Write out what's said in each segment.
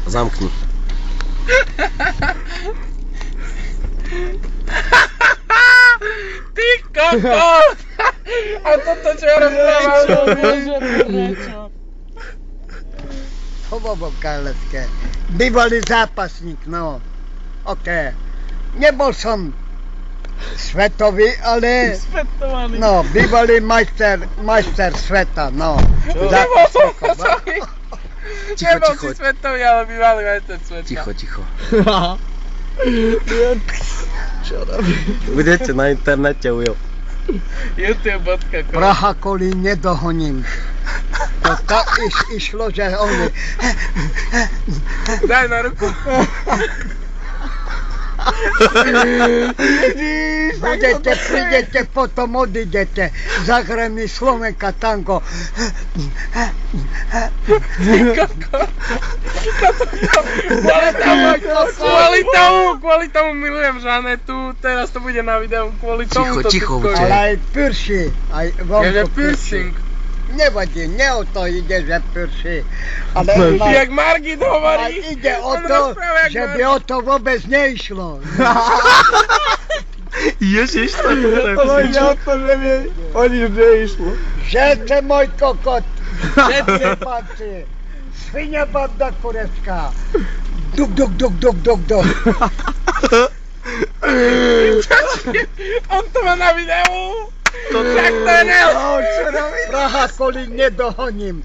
Zamkni. Ty kokos! A toto čo ja rozprávam? Hovovo Karlecké. Bývalý zápasník, no. OK. Nebol som svetový, ale... Svetovaný. No, bývalý majster sveta, no. Nebol som svetový. Ticho, Nebol ticho. si svetový, ale bývalý majster sveta. Ticho, ticho. Čo robí? Budete na internete, Ujo. youtube.com Praha Kolín nedohoním. To tak išlo, že oni... Daj na ruku. Prídete, potom odídete. Zahraj mi Slovenka tango. Kvôli tomu milujem Žanetu, teraz to bude na videu, kvôli tomu to Ticho, tu ticho, Ale aj prší. Aj Je vonku piercing. Nevadí, ne o to ide, že prší. Ale Jak Margit ale hovorí. ide o on to, rozpráva jak že by Margit. o to vôbec neišlo. Ježiš, to Ale ide o to, že mi o nič neišlo. Žete môj kokot, žete patrí. Svinia babda kurecká. Duk, duk, duk, duk, duk, duk. On to má na videu. Tak to je ne. Praha Kolín nedohoním.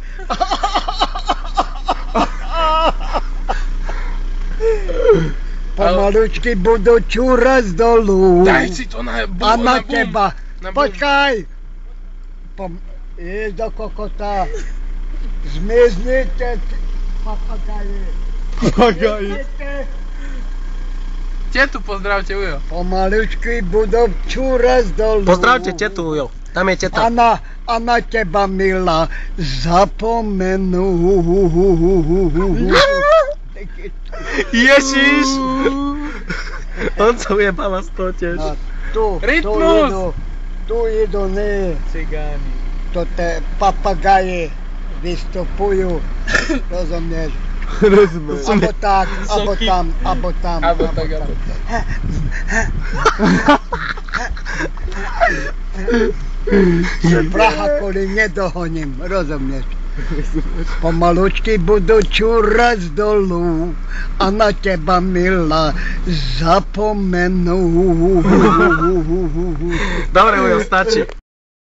Pomalučky budú čúrať dolu. Daj si to na A na teba. Na bum. Počkaj. Idź do kokota. Zmiznite papagaje. Zmiznite. Tetu pozdravte, Ujo. Pomalučky budú čúrať dolu. Pozdravte tetu, Ujo. Tam je teta. A na teba, milá, zapomenú. Ježiš! On sa ujebala z toho tiež. A tu Rytmus. idú, ne. Cigáni. To te papagaje vystupujú. Rozumieš? Rozumiem. Abo tak, abo Soky. tam, abo tam. Abo tak, abo tak. Praha Kolín nedohoním, rozumieš? Pomalučky budú čúrať dolu a na teba, milá, zapomenú. Dobre, Ujo, stačí.